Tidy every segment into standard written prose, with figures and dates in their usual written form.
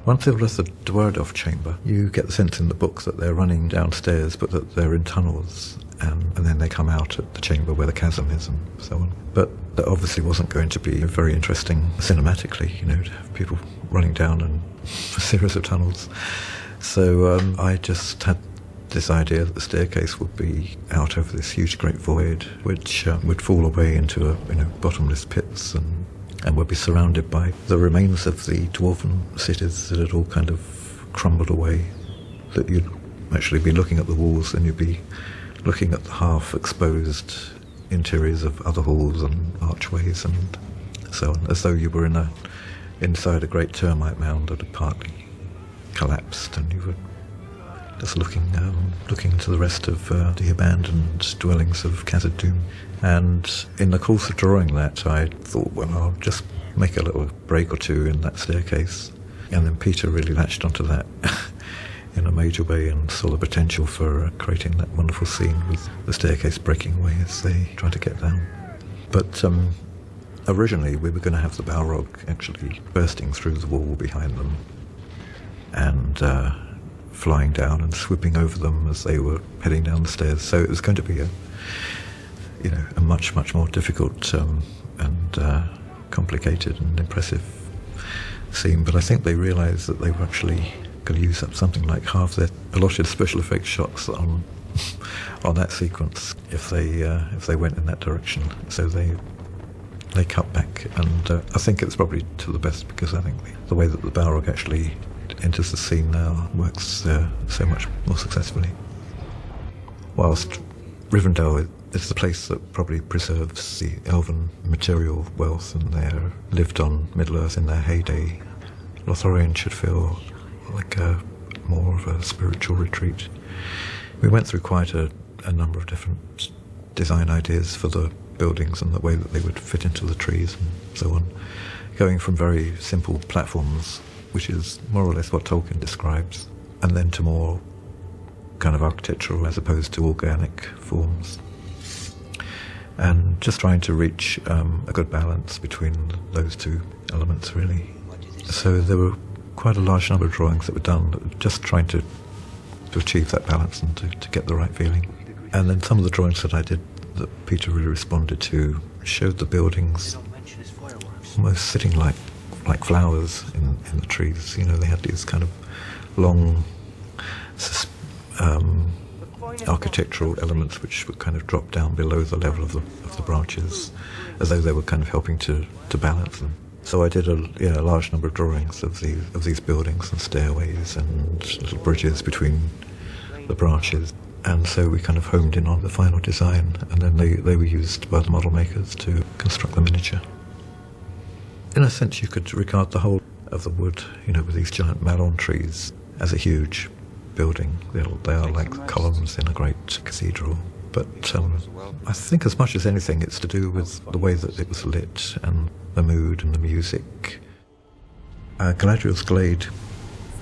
Once they've left the Dwarven chamber, you get the sense in the book that they're running downstairs, but that they're in tunnels, and then they come out at the chamber where the chasm is and so on. But that obviously wasn't going to be very interesting cinematically, to have people running down a series of tunnels. So I just had this idea that the staircase would be out over this huge great void, which would fall away into bottomless pits, and would be surrounded by the remains of the dwarven cities that had all kind of crumbled away, that you'd actually be looking at the walls and you'd be looking at the half-exposed interiors of other halls and archways and so on, as though you were inside a great termite mound that had partly collapsed, and you were just looking to the rest of the abandoned dwellings of Cassidy. And in the course of drawing that, I thought, well, I'll just make a little break or two in that staircase. And then Peter really latched onto that in a major way and saw the potential for creating that wonderful scene with the staircase breaking away as they try to get down. But originally we were going to have the Balrog actually bursting through the wall behind them and flying down and swooping over them as they were heading down the stairs. So it was going to be a much, much more difficult and complicated and impressive scene. But I think they realised that they were actually going to use up something like half their allotted special effects shots on that sequence if they went in that direction. So they cut back, and I think it's probably to the best, because I think the way that the Balrog actually enters the scene now works so much more successfully. Whilst Rivendell is the place that probably preserves the elven material wealth and their lived-on Middle-earth in their heyday, Lothlorien should feel like more of a spiritual retreat. We went through quite a number of different design ideas for the buildings and the way that they would fit into the trees and so on, going from very simple platforms, which is more or less what Tolkien describes, and then to more kind of architectural as opposed to organic forms. And just trying to reach a good balance between those two elements, really. So there were quite a large number of drawings that were done, just trying to achieve that balance and to get the right feeling. And then some of the drawings that I did that Peter really responded to showed the buildings almost sitting like flowers in the trees. They had these kind of long architectural elements which would kind of drop down below the level of the branches, as though they were kind of helping to balance them. So I did a large number of drawings of these buildings and stairways and little bridges between the branches. And so we kind of homed in on the final design, and then they were used by the model makers to construct the miniature. In a sense, you could regard the whole of the wood, with these giant malon trees, as a huge building. They are like columns in a great cathedral. But I think as much as anything, it's to do with the way that it was lit and the mood and the music. Galadriel's Glade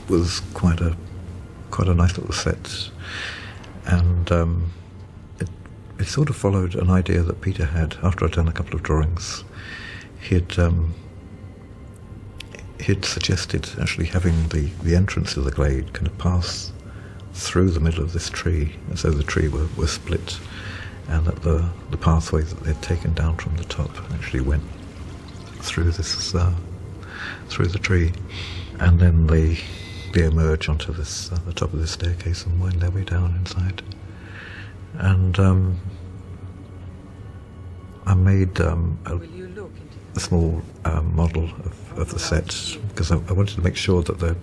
was quite a nice little set, and it sort of followed an idea that Peter had after I'd done a couple of drawings. He'd suggested actually having the entrance of the glade kind of pass through the middle of this tree, as though the tree were split, and that the pathway that they'd taken down from the top actually went through this through the tree, and then they emerge onto this the top of this staircase and wind their way down inside. And I made a small model of the set, because I wanted to make sure that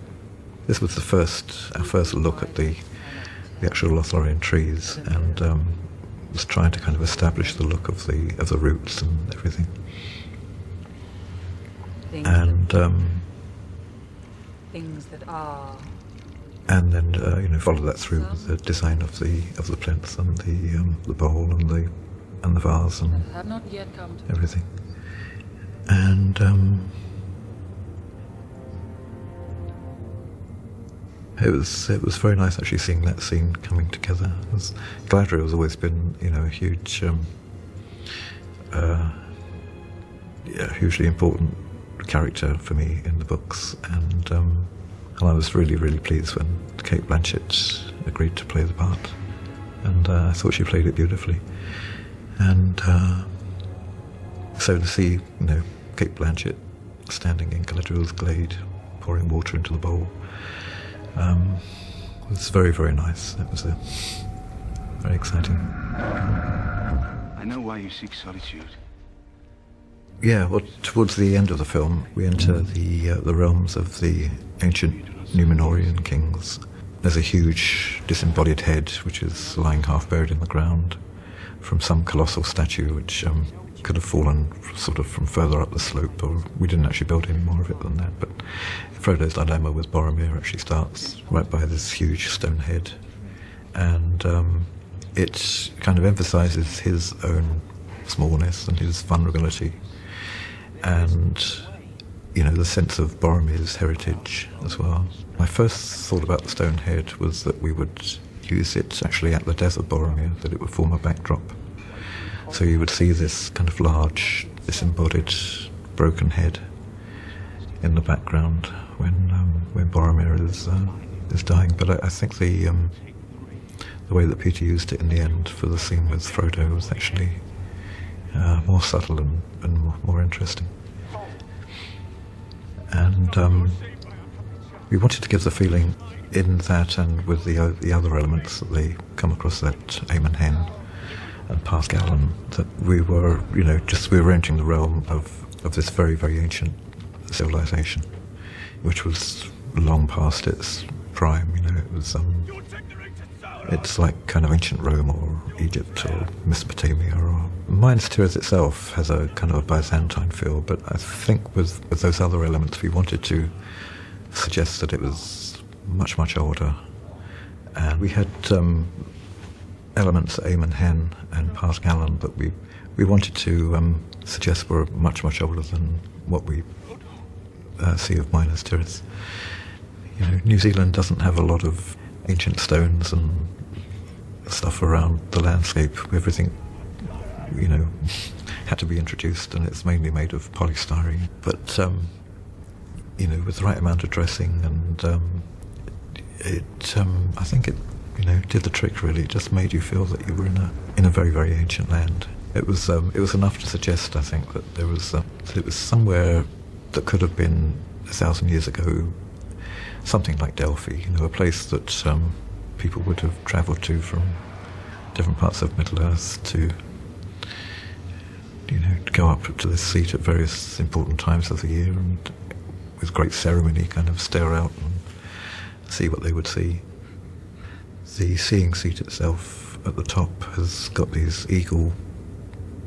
this was our first look at the actual Lothlorien trees, and was trying to kind of establish the look of the roots and everything. Things that are. And then follow that through with the design of the plinth and the bowl and the vase and have not yet come to everything. And it was very nice actually seeing that scene coming together. Galadriel has always been a huge, hugely important character for me in the books, and And I was really, really pleased when Kate Blanchett agreed to play the part. And I thought she played it beautifully. And so to see, Kate Blanchett standing in Galadriel's glade, pouring water into the bowl, was very, very nice. It was very exciting. I know why you seek solitude. Yeah, well, towards the end of the film, we enter the realms of the ancient Numenorean kings. There's a huge disembodied head which is lying half buried in the ground from some colossal statue which could have fallen sort of from further up the slope, or we didn't actually build any more of it than that. But Frodo's dilemma with Boromir actually starts right by this huge stone head, and it kind of emphasises his own smallness and his vulnerability, and the sense of Boromir's heritage as well. My first thought about the stone head was that we would use it actually at the death of Boromir, that it would form a backdrop. So you would see this kind of large, disembodied, broken head in the background when Boromir is dying. But I think the way that Peter used it in the end for the scene with Frodo was actually more subtle and more interesting. And we wanted to give the feeling in that, and with the other elements that they come across, that Aemon Hen and Pasgallen, that we were, just rearranging the realm of this very, very ancient civilization, which was long past its prime. It was it's like kind of ancient Rome or Egypt or Mesopotamia. Or Minas Tirith itself has a kind of a Byzantine feel, but I think with those other elements we wanted to suggest that it was much, much older. And we had elements of Aemon Hen and Pasgallen that we wanted to suggest were much, much older than what we see of Minas Tirith. New Zealand doesn't have a lot of ancient stones and stuff around the landscape. Everything, had to be introduced, and it's mainly made of polystyrene. But, with the right amount of dressing, and I think it, did the trick really. It just made you feel that you were in a very, very ancient land. It was enough to suggest, I think, that there was that it was somewhere that could have been 1,000 years ago, something like Delphi, a place that people would have travelled to from different parts of Middle-earth to go up to this seat at various important times of the year, and with great ceremony kind of stare out and see what they would see. The seeing seat itself at the top has got these eagle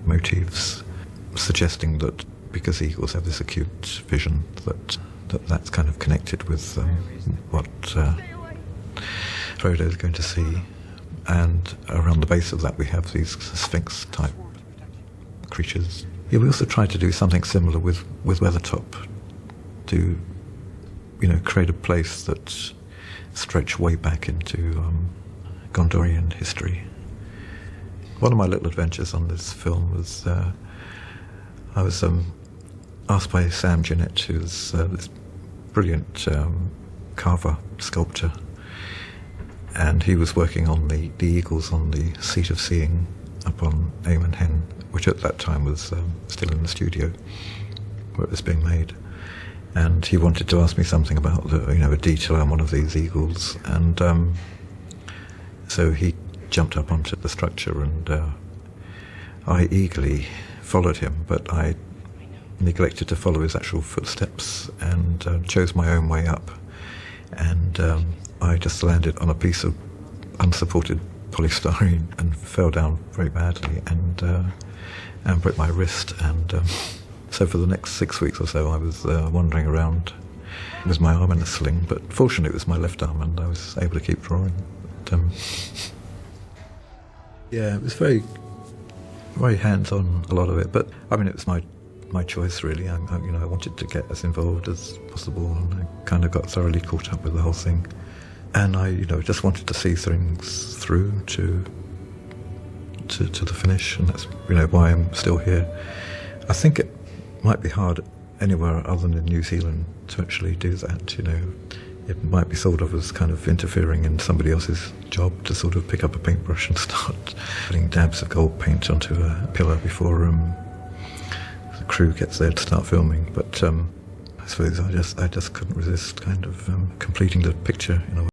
motifs, suggesting that because eagles have this acute vision, that's kind of connected with what Frodo is going to see. And around the base of that we have these sphinx-type creatures. Yeah, we also tried to do something similar with Weathertop, to create a place that stretched way back into Gondorian history. One of my little adventures on this film was I was asked by Sam Jeanette, who's this brilliant carver, sculptor, and he was working on the eagles on the seat of seeing up on Aemon Hen, which at that time was still in the studio where it was being made. And he wanted to ask me something about a detail on one of these eagles, and so he jumped up onto the structure, and I eagerly followed him, but I neglected to follow his actual footsteps and chose my own way up, and I just landed on a piece of unsupported polystyrene and fell down very badly and broke my wrist, and so for the next 6 weeks or so I was wandering around with my arm in a sling, but fortunately it was my left arm and I was able to keep drawing. But, yeah, it was very, very hands-on, a lot of it, but I mean it was my choice really. I wanted to get as involved as possible, and I kind of got thoroughly caught up with the whole thing, and I just wanted to see things through to the finish, and that's why I'm still here. I think it might be hard anywhere other than New Zealand to actually do that. it might be thought of as kind of interfering in somebody else's job to sort of pick up a paintbrush and start putting dabs of gold paint onto a pillar before the crew gets there to start filming. But I suppose I just couldn't resist kind of completing the picture in a